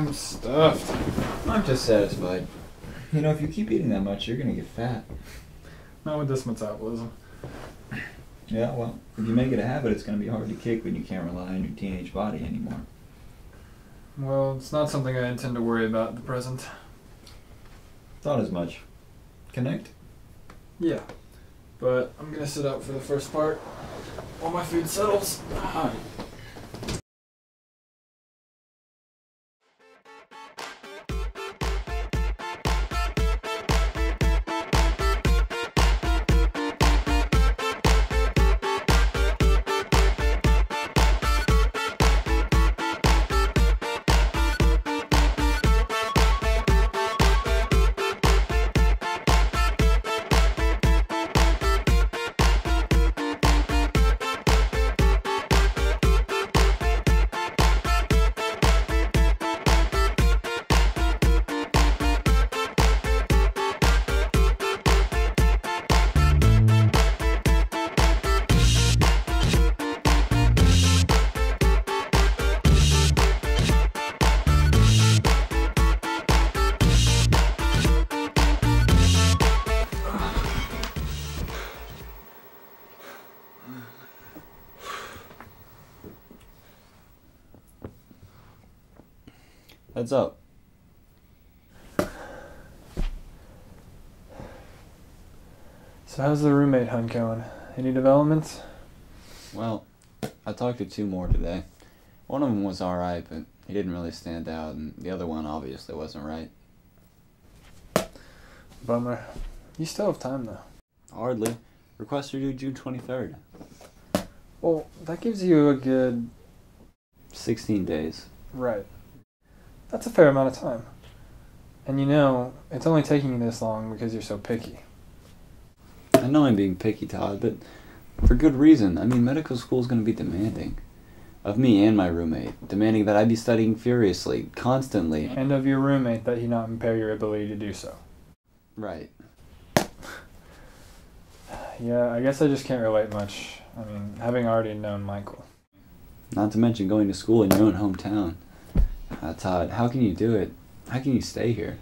I'm stuffed. I'm just satisfied. You know, if you keep eating that much, you're gonna get fat. Not with this metabolism. Yeah, well, if you make it a habit, it's gonna be hard to kick when you can't rely on your teenage body anymore. Well, it's not something I intend to worry about at the present. Thought as much. Connect? Yeah, but I'm gonna sit out for the first part while my food settles. Alright. Heads up. So how's the roommate hunt going? Any developments? Well, I talked to 2 more today. One of them was alright, but he didn't really stand out, and the other one obviously wasn't right. Bummer. You still have time though. Hardly. Requests are due June 23rd. Well, that gives you a good... 16 days. Right. That's a fair amount of time. And you know, it's only taking you this long because you're so picky. I know I'm being picky, Todd, but for good reason. I mean, medical school is going to be demanding. Of me and my roommate. Demanding that I be studying furiously, constantly. And of your roommate that he not impair your ability to do so. Right. Yeah, I guess I just can't relate much. I mean, having already known Michael. Not to mention going to school in your own hometown. Todd, how can you do it? How can you stay here?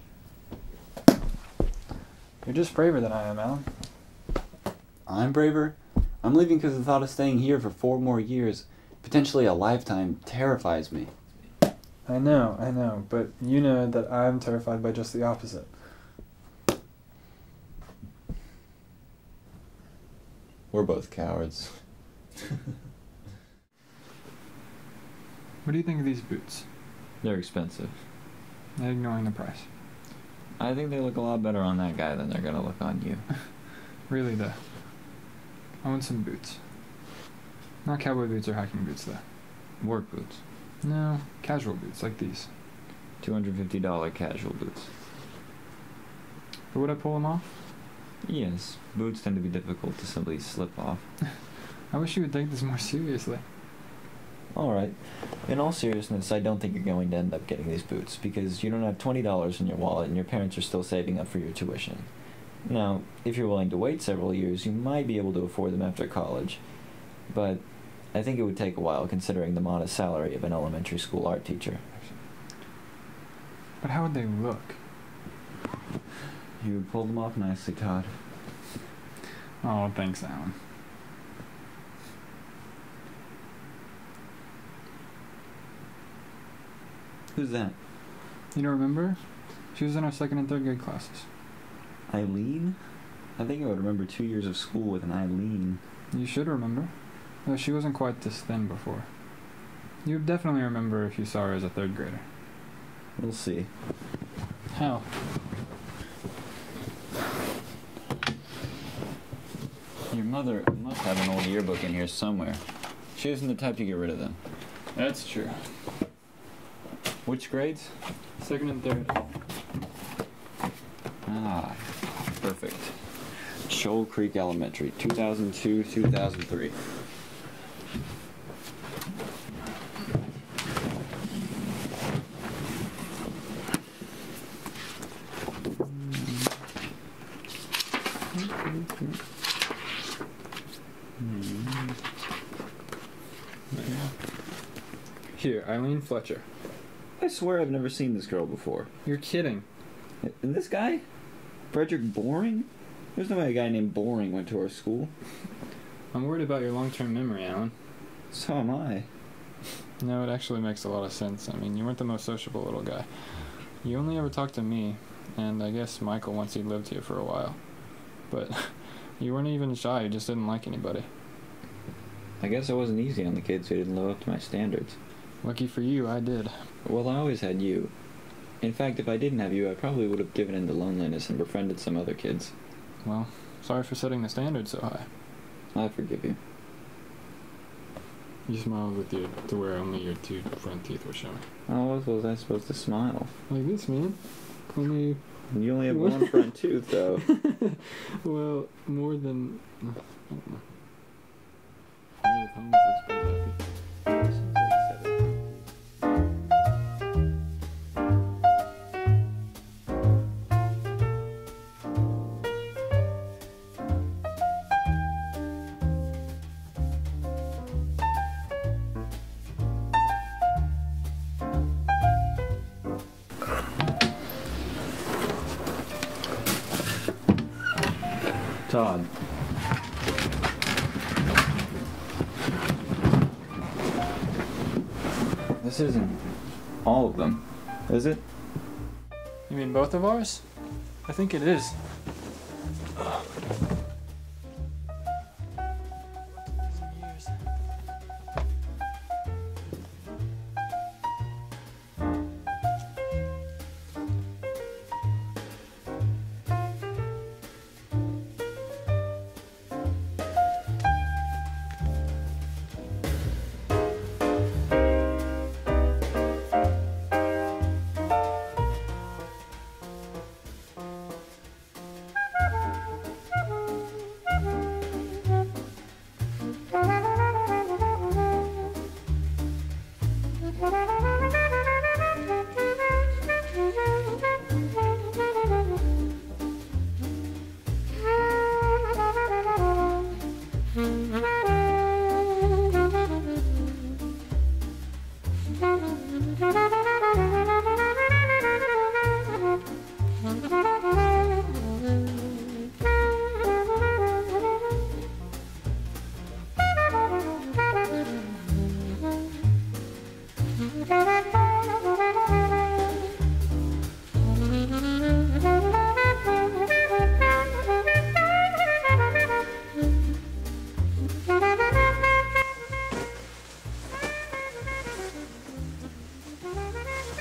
You're just braver than I am, Alan. I'm braver? I'm leaving because the thought of staying here for 4 more years, potentially a lifetime, terrifies me. I know, but you know that I'm terrified by just the opposite. We're both cowards. What do you think of these boots? They're expensive. Ignoring the price. I think they look a lot better on that guy than they're gonna look on you. Really though. I want some boots. Not cowboy boots or hiking boots though. Work boots. No, casual boots like these. $250 casual boots. But would I pull them off? Yes, boots tend to be difficult to simply slip off. I wish you would take this more seriously. Alright. In all seriousness, I don't think you're going to end up getting these boots, because you don't have $20 in your wallet and your parents are still saving up for your tuition. Now, if you're willing to wait several years, you might be able to afford them after college. But I think it would take a while, considering the modest salary of an elementary school art teacher. But how would they look? You would pull them off nicely, Todd. Oh, thanks, Alan. Who's that? You don't remember? She was in our 2nd and 3rd grade classes. Eileen? I think I would remember 2 years of school with an Eileen. You should remember. Though she wasn't quite this thin before. You would definitely remember if you saw her as a 3rd grader. We'll see. How? Your mother must have an old yearbook in here somewhere. She isn't the type to get rid of them. That's true. Which grades? 2nd and 3rd. Ah, perfect. Shoal Creek Elementary, 2002-2003. Here, Eileen Fletcher. I swear I've never seen this girl before. You're kidding. And this guy? Frederick Boring? There's no way a guy named Boring went to our school. I'm worried about your long-term memory, Alan. So am I. No, it actually makes a lot of sense. I mean, you weren't the most sociable little guy. You only ever talked to me, and I guess Michael once he lived here for a while. But you weren't even shy, you just didn't like anybody. I guess I wasn't easy on the kids who didn't live up to my standards. Lucky for you, I did. Well, I always had you. In fact, if I didn't have you, I probably would have given in to loneliness and befriended some other kids. Well, sorry for setting the standard so high. I forgive you. You smiled with your to where only your 2 front teeth were showing. How else was I supposed to smile? Like this, man. Only... You only have one front tooth, though. Well, more than... I don't know. Maybe the ponies looks pretty happy. Todd. This isn't all of them, is it? You mean both of ours? I think it is.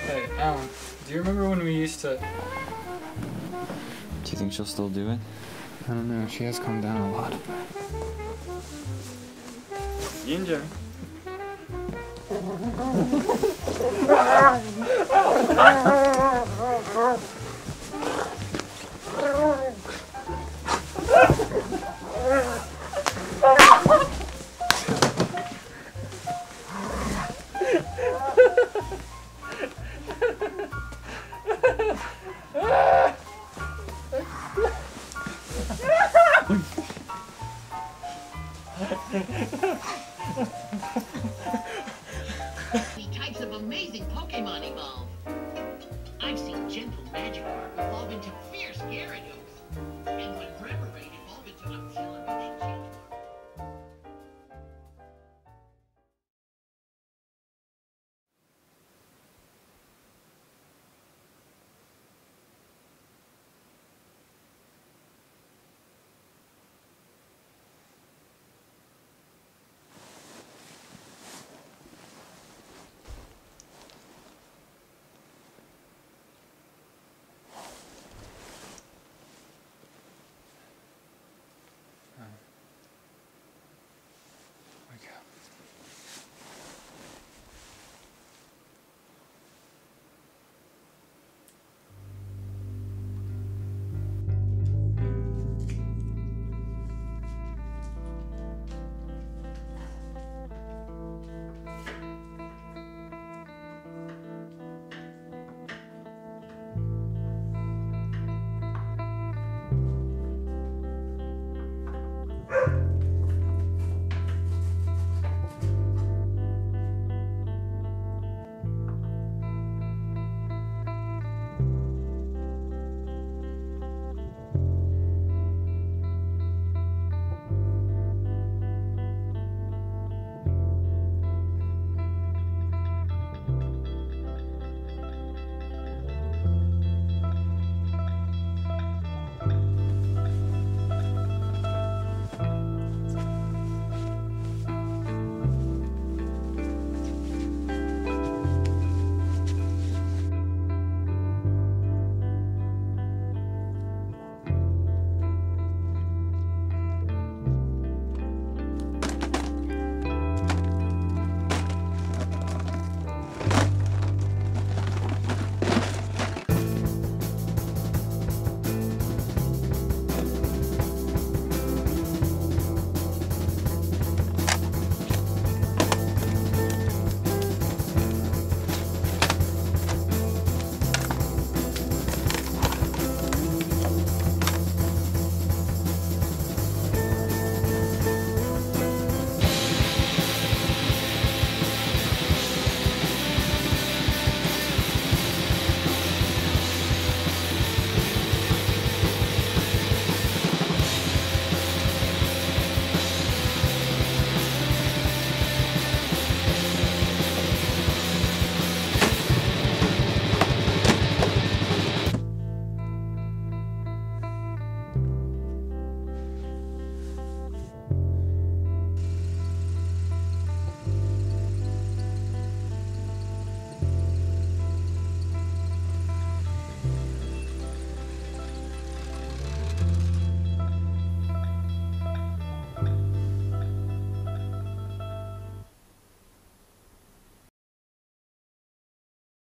Hey, Alan, do you remember when we used to... Do you think she'll still do it? I don't know, she has calmed down a lot. Ginger.